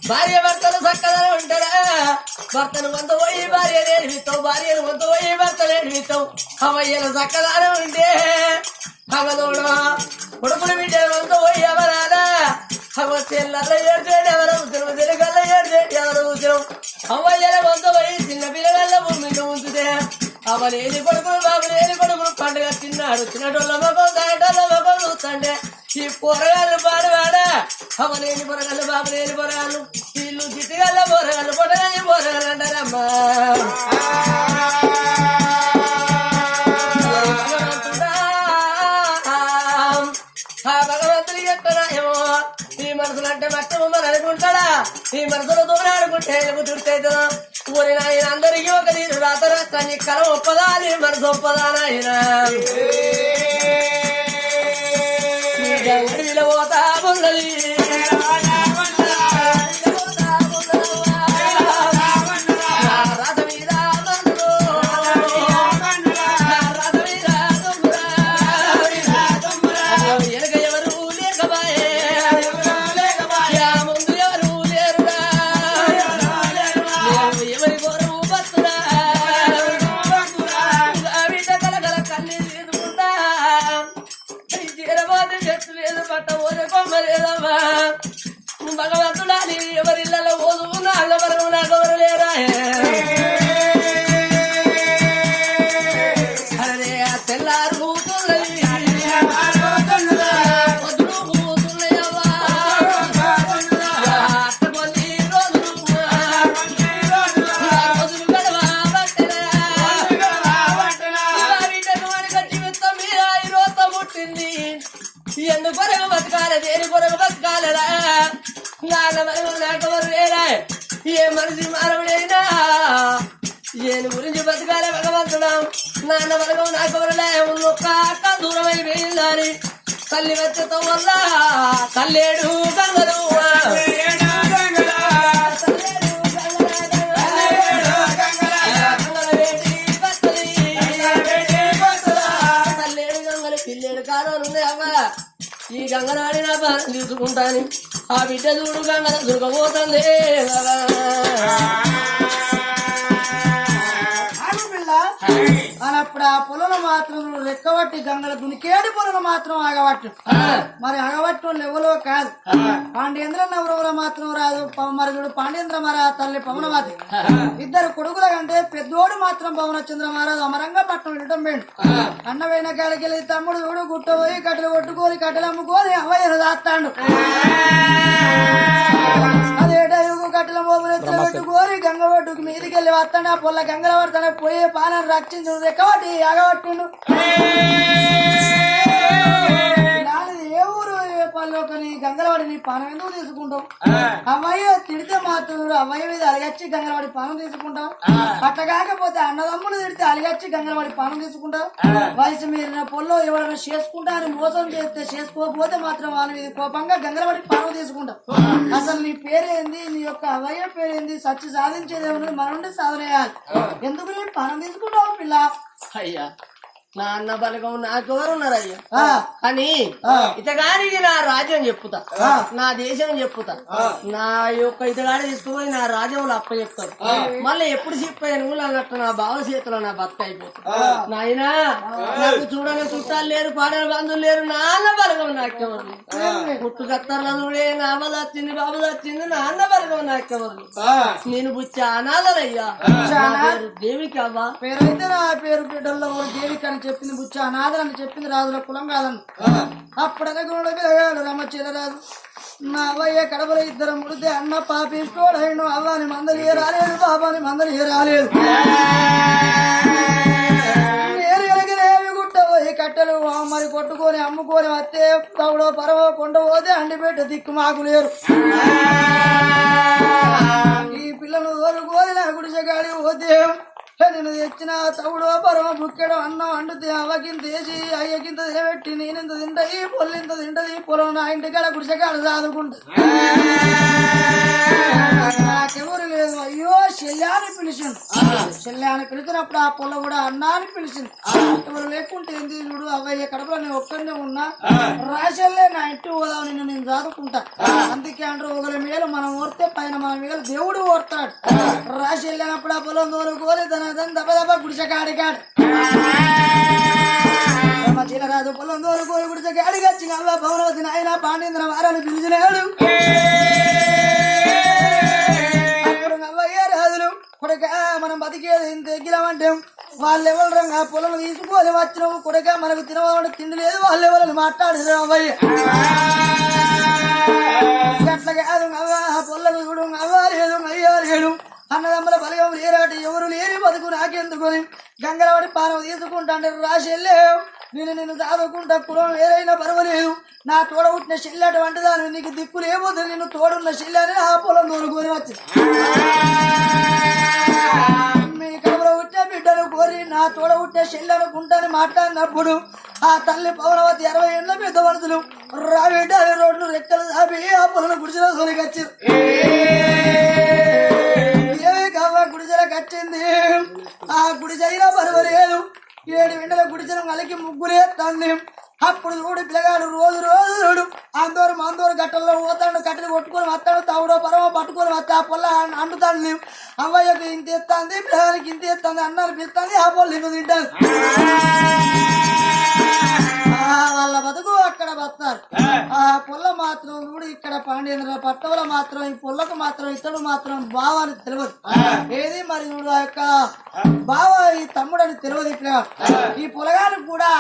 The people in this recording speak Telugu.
భార్య భర్తలు చక్కగా ఉంటారా? భర్తను కొంత పోయి భార్య నేర్పిస్తావు, భార్యను కొంత పోయి భర్త నేర్పిస్తావు. అవయ్యను చక్కగానే ఉంటే అవదోడు కొడుకులు బిడ్డలు కొంత పోయి ఎవరాదా అవ చెల్లల్ల ఏడ్చేటి ఎవరు ఉద్యమం, తెలుగల్ల ఏడ్చేటి ఎవరు ఉద్యమం. అవయ్యల కొంత పోయి చిన్న పిల్లగల్ల భూమిలో ఉంచుతే అవలేని కొడుకులు బాబు లేని కొడుకులు పండుగ తిన్నాడు. చిన్నటోళ్ళ మొక్కలు తాగటోళ్ళ మొక్కలు చూస్తుంటే ఈ పొరగాళ్ళు పాడువాడా అవలేని పొరగాళ్ళు బాబు లేని పొరగాళ్ళు వీళ్ళు చిట్టిగల్ల పొరగాళ్ళు పొట్టగాని పొరగాళ్ళు అంటారమ్మా. ఆ భగవంతుని చెప్పరాయేమో ఈ మనసులు అంటే మట్టి బొమ్మలు అనుకుంటాడా? ఈ మనసులతో ఆడుకుంటే కుదురుతాయిదా? ఊరి నాయన అందరికీ ఒక నీరు రాతరా కానీ కల ఒప్పదా నీ మనసు ఒప్పదా నాయన పోతా ఉన్నది భగవంతుడా ఎవరిళ్ళలో పోదుకున్నా అల్లవరకు నాకెవరు లేరా? అరే తెల్లారు కూతున్నది పొద్దులు కూతున్నాయవ్వా అట్టకొన్ని రోజులు రోజులు గడవబట్టెను కట్టి విత్తం మీద ఈ రోత పుట్టింది. ఎందుకు కొరకు బతకాలి, దేని కొరకు బతకాలరా? నాన్న మరుగు నాకెవరు లేరా? ఏ మనిషి మానవుడైనా ఏని గురించి బతకాలే భగవంతుడా? నాన్న మరుగు నాకెవరులే ఒక్క అక్క దూరం అయిపోయిందని తల్లి వచ్చటం వల్ల తల్లేడు గంగలు గంగరాడి నా బాణం తీసుకుంటాను ఆ బిడ్డ చూడు గంగ దుర్గపోతుంది అప్పుడు ఆ పొలను మాత్రం రెక్కబట్టి గంగల దునికేడి పొలను మాత్రం ఆగబట్టు మరి ఆగబట్టు ఎవరో కాదు పాండేంద్ర నవరవర మాత్రం రాదు మరి చూడు పాండేంద్ర మహారాజు తల్లి పవనవతి ఇద్దరు కొడుకుల కంటే పెద్దోడు మాత్రం పవనచంద్ర మహారాజు అమరంగా పట్టణం వెళ్ళటం వేడు అన్నవైన కాడికెళ్ళి తమ్ముడు చూడు గుట్ట పోయి కట్టెలు కొట్టుకొని కట్టెలు అమ్ముకొని అవ్వయ్యను దాస్తాడు అదేటయుగు కట్టెల మోపులు ఎత్తులు పెట్టుకొని గంగ ఒడ్డుకు మీదికెళ్ళి వస్తాడు ఆ పొల్ల గంగల పడతాడు పోయే పాలను రక్షించు రెక్కబట్టి ఆగబట్టిండు ఏ ఊరు పల్లోకని గంగలవాడిని పానం ఎందుకు తీసుకుంటావు అమ్మాయి తిడితే మాత్రం అమ్మాయి మీద అలిగచ్చి గంగలవాడి పానం తీసుకుంటావు అట్లా కాకపోతే అన్నదమ్ములు తిడితే అలిగచ్చి గంగలవాడి పానం తీసుకుంటావు వయసు మీరిన పొల్లో ఎవరైనా చేసుకుంటా అని మోసం చేస్తే చేసుకోకపోతే మాత్రం వాళ్ళ మీద కోపంగా గంగలవాడి పానం తీసుకుంటావు అసలు నీ పేరేంది నీ యొక్క అవ్వయ్య పేరేంది సచ్చి సాధించేది ఏమన్నది మన నుండి సాధనేయాలి ఎందుకు నీ పానం తీసుకుంటావు పిల్ల అయ్యా నా అన్న బలగం నాకెవరున్నారయ్యా అని ఇతగానికి నా రాజ్యం చెప్పుతా నా దేశం చెప్పుతా నా యొక్క ఇతగాడి తీసుకుపోయి నా రాజ్యంలో అప్ప చెప్తాడు మళ్ళీ ఎప్పుడు చెప్పాను అన్నట్టు నా భావ చేతిలో నా బతుక అయిపోతుంది నాయనా నాకు చూడని చుట్టాలు లేరు పాడని బంధువులు లేరు నా అన్న బలగం నాకెవరు పుట్టు కత్తర్ల చూడే నా అమ్మ వచ్చింది బాబు వచ్చింది నా అన్న బలగం నాకెవరు నేను బుచ్చ అనాథలయ్యా దేవికి అవ్వా పేరైతే నా పేరు బిడ్డల్లో దేవికి అని చెప్పింది బుచ్చ అనాథలని చెప్పింది రాజుల కులం కాదని అప్పుడనే గుణుడు పిలగాడు రమ్మచీలరాజు నా అవ్వయ్య కడపలో ఇద్దరు ముడితే అన్న పాపిస్తోడైను అవ్వని మందలి రాలేదు బాబాని మందలి రాలేదు నేను ఎలగినేవి గుట్టబోయి కట్టెలు మరి కొట్టుకొని అమ్ముకొని వస్తే తవుడో పరవో కొండ పోతే అండిపెట్ట దిక్కు మాకు లేరు ఈ పిల్లలు ఓరుకోని నా గుడిసెగాడి పోతే నేను తెచ్చిన తవుడో పరమ బుక్కెడు అన్నం వండితే అవ్వకింత వేసి అయ్యకింత తినబెట్టి నేనింత తింటది పొల్లింత తింటది పొలం నా ఇంటికాడ గుడిసెకాడ చదువుకుంటా నాకెవరు లేదు అయ్యో శల్యాన్ని పిలిచిండు శల్యాన్ని పిలిచినప్పుడు ఆ పొల కూడా అన్నాన్ని పిలిచింది ఎవరు లేకుంటే ఏంది చూడు అవ్వయ్య కడపలో నేను ఒక్కడనే ఉన్నా రాశల్లే నా ఇంటి పోదాం నిన్ను నేను చదువుకుంటా అందుకే అంటారు ఒకరి మేలు మనం ఓడితే పైన మన మేలు దేవుడు ఓడతాడు రాశి వెళ్ళినప్పుడు ఆ పొలం దోరుకోని తన దెబ్బ దెబ్బ గుడిసెకాడికాడు చీలరాజు పొలం దోరుకోని గుడిసెకాడికి వచ్చి అవ్వ భవనవతి నాయన పాండేంద్ర వారాన్ని పిలిచినాడు రాజులు కొడక మనం బతికేది ఇంత ఎగ్గిలామంటే వాళ్ళు ఎవరు రంగా పొలం తీసుకొని వచ్చినాము కొడక మనకు తినవాలంటే తిండి లేదు వాళ్ళు ఎవరని మాట్లాడదు అవ్వయ్య అట్లా కాదు అవ్వ పొలను చూడు అవ్వ లేదు అయ్యా లేడు అన్నదమ్మల బలగం లేరాటి ఎవరు లేని బతుకు నాకెందుకొని గంగలవాడి పానం తీసుకుంటా అంటే రాసి వెళ్ళావు నిన్ను చదువుకుంటా కులం వేరైనా పర్వాలేదు నా తోడ పుట్టిన చెల్లి వంటిదాను నీకు దిక్కు లేకపోతే నిన్ను తోడున్న చెల్లని ఆ పొలం తోడుకొని వచ్చి మీ కడపలో పుట్టిన బిడ్డను కోరి నా తోడ పుట్టిన చెల్లి అనుకుంటాను మాట్లాడినప్పుడు ఆ తల్లి పవనవతి 60 ఏళ్ళ పెద్ద మనుషులు రాబిడ్డ రోడ్లు రెక్కలు దాపి ఆ పొలను గుడిసెలో తొలిగచ్చారు గుడిసెలకు వచ్చింది ఆ గుడిసైనా పర్వాలేదు 7 గంటల గుడిసెను కలికి ముగ్గులేస్తుంది అప్పుడు చూడు పిల్లగాడు రోజు చూడు అందరు గట్టల్లో పోతాడు కట్టెలు కొట్టుకొని వస్తాడు తవుడో పరమో పట్టుకొని వస్తే ఆ పొల్ల అంటుతాడు అవ్వయ్యకు ఇంత ఎత్తుంది పిల్లగానికి ఇంత ఎత్తుంది అన్నారు పిలుస్తుంది ఆ పొల్ల ఇంత తింటాను వాళ్ళ బతుకు అక్కడ బతారు ఆ పొల్ల మాత్రం చూడు ఇక్కడ పాండేంద్ర పట్టవల మాత్రం ఈ పొల్లకు మాత్రం ఇతడు మాత్రం బావ అని తెలియదు ఏది మరి చూడు ఆ యొక్క బావ ఈ తమ్ముడు అని తెలియదు ఇక్కడ ఈ పొలగానికి కూడా